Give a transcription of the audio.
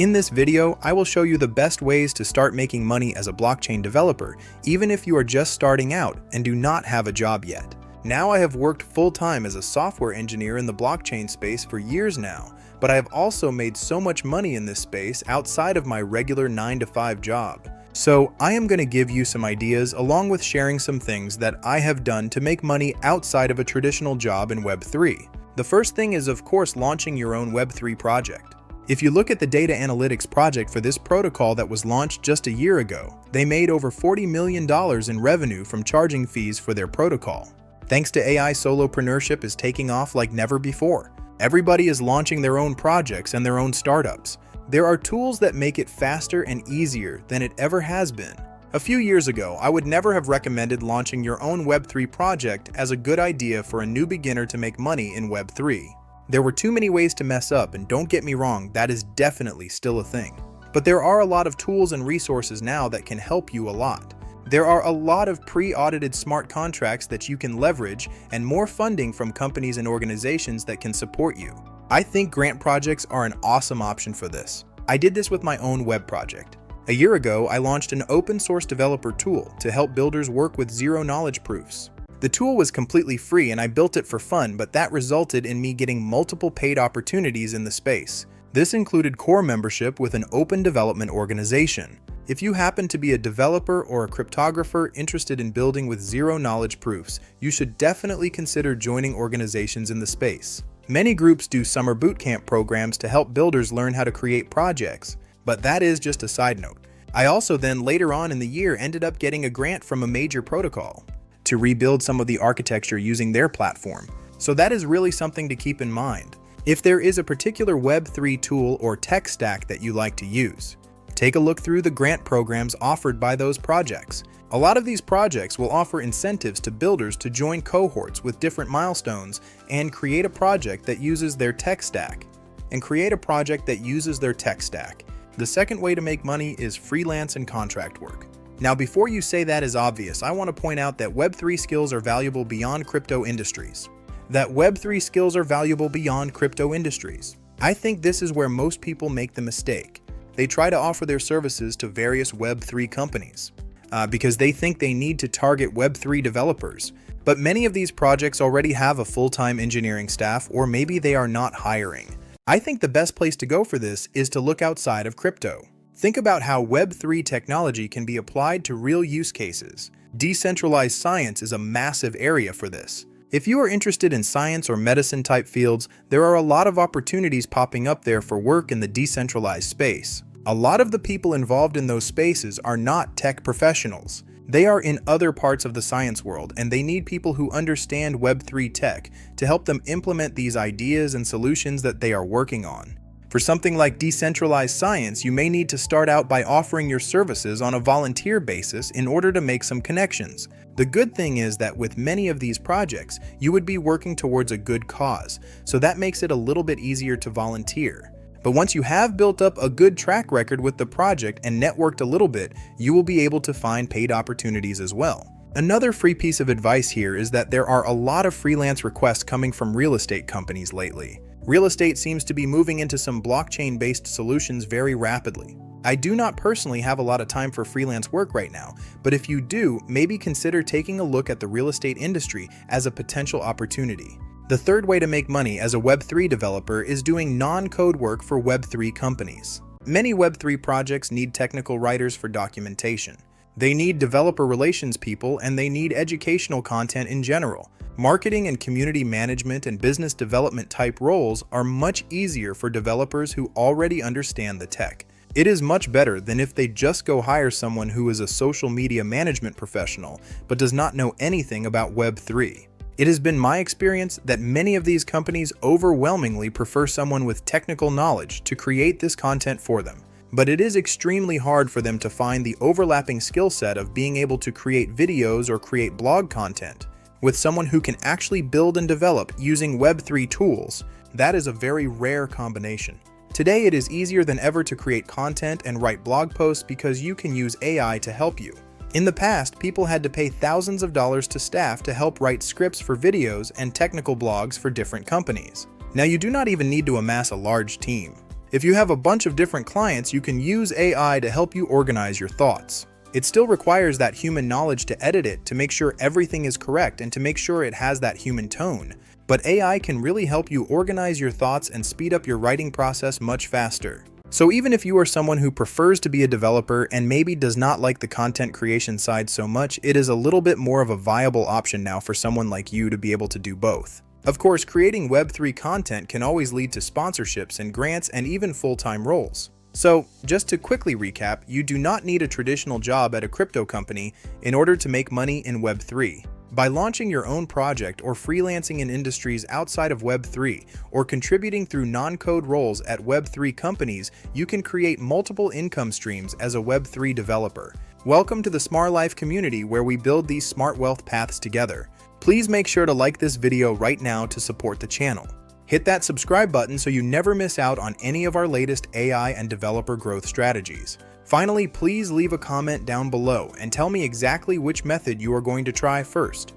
In this video, I will show you the best ways to start making money as a blockchain developer, even if you are just starting out and do not have a job yet. Now I have worked full-time as a software engineer in the blockchain space for years now, but I have also made so much money in this space outside of my regular 9-to-5 job. So I am going to give you some ideas along with sharing some things that I have done to make money outside of a traditional job in Web3. The first thing is, of course, launching your own Web3 project. If you look at the data analytics project for this protocol that was launched just a year ago, they made over $40 million in revenue from charging fees for their protocol. Thanks to AI, solopreneurship is taking off like never before. Everybody is launching their own projects and their own startups. There are tools that make it faster and easier than it ever has been. A few years ago, I would never have recommended launching your own Web3 project as a good idea for a new beginner to make money in Web3. There were too many ways to mess up, and don't get me wrong, that is definitely still a thing. But there are a lot of tools and resources now that can help you a lot. There are a lot of pre-audited smart contracts that you can leverage and more funding from companies and organizations that can support you. I think grant projects are an awesome option for this. I did this with my own web project. A year ago, I launched an open source developer tool to help builders work with zero-knowledge proofs. The tool was completely free and I built it for fun, but that resulted in me getting multiple paid opportunities in the space. This included core membership with an open development organization. If you happen to be a developer or a cryptographer interested in building with zero-knowledge proofs, you should definitely consider joining organizations in the space. Many groups do summer bootcamp programs to help builders learn how to create projects, but that is just a side note. I also then later on in the year ended up getting a grant from a major protocol to rebuild some of the architecture using their platform. So that is really something to keep in mind. If there is a particular Web3 tool or tech stack that you like to use, take a look through the grant programs offered by those projects. A lot of these projects will offer incentives to builders to join cohorts with different milestones and create a project that uses their tech stack. The second way to make money is freelance and contract work. Now, before you say that is obvious, I want to point out that Web3 skills are valuable beyond crypto industries. I think this is where most people make the mistake. They try to offer their services to various Web3 companies because they think they need to target Web3 developers. But many of these projects already have a full-time engineering staff, or maybe they are not hiring. I think the best place to go for this is to look outside of crypto. Think about how Web3 technology can be applied to real use cases. Decentralized science is a massive area for this. If you are interested in science or medicine type fields, there are a lot of opportunities popping up there for work in the decentralized space. A lot of the people involved in those spaces are not tech professionals. They are in other parts of the science world, and they need people who understand Web3 tech to help them implement these ideas and solutions that they are working on. For something like decentralized science, you may need to start out by offering your services on a volunteer basis in order to make some connections. The good thing is that with many of these projects, you would be working towards a good cause, so that makes it a little bit easier to volunteer. But once you have built up a good track record with the project and networked a little bit, you will be able to find paid opportunities as well. Another free piece of advice here is that there are a lot of freelance requests coming from real estate companies lately. Real estate seems to be moving into some blockchain-based solutions very rapidly. I do not personally have a lot of time for freelance work right now, but if you do, maybe consider taking a look at the real estate industry as a potential opportunity. The third way to make money as a Web3 developer is doing non-code work for Web3 companies. Many Web3 projects need technical writers for documentation. They need developer relations people, and they need educational content in general. Marketing and community management and business development type roles are much easier for developers who already understand the tech. It is much better than if they just go hire someone who is a social media management professional but does not know anything about Web3. It has been my experience that many of these companies overwhelmingly prefer someone with technical knowledge to create this content for them. But it is extremely hard for them to find the overlapping skill set of being able to create videos or create blog content with someone who can actually build and develop using Web3 tools. That is a very rare combination. Today, it is easier than ever to create content and write blog posts because you can use AI to help you. In the past, people had to pay thousands of dollars to staff to help write scripts for videos and technical blogs for different companies. Now, you do not even need to amass a large team. If you have a bunch of different clients, you can use AI to help you organize your thoughts. It still requires that human knowledge to edit it, to make sure everything is correct and to make sure it has that human tone. But AI can really help you organize your thoughts and speed up your writing process much faster. So even if you are someone who prefers to be a developer and maybe does not like the content creation side so much, it is a little bit more of a viable option now for someone like you to be able to do both. Of course, creating Web3 content can always lead to sponsorships and grants and even full-time roles. So, just to quickly recap, you do not need a traditional job at a crypto company in order to make money in Web3. By launching your own project or freelancing in industries outside of Web3 or contributing through non-code roles at Web3 companies, you can create multiple income streams as a Web3 developer. Welcome to the Smart Life community where we build these smart wealth paths together. Please make sure to like this video right now to support the channel. Hit that subscribe button so you never miss out on any of our latest AI and developer growth strategies. Finally, please leave a comment down below and tell me exactly which method you are going to try first.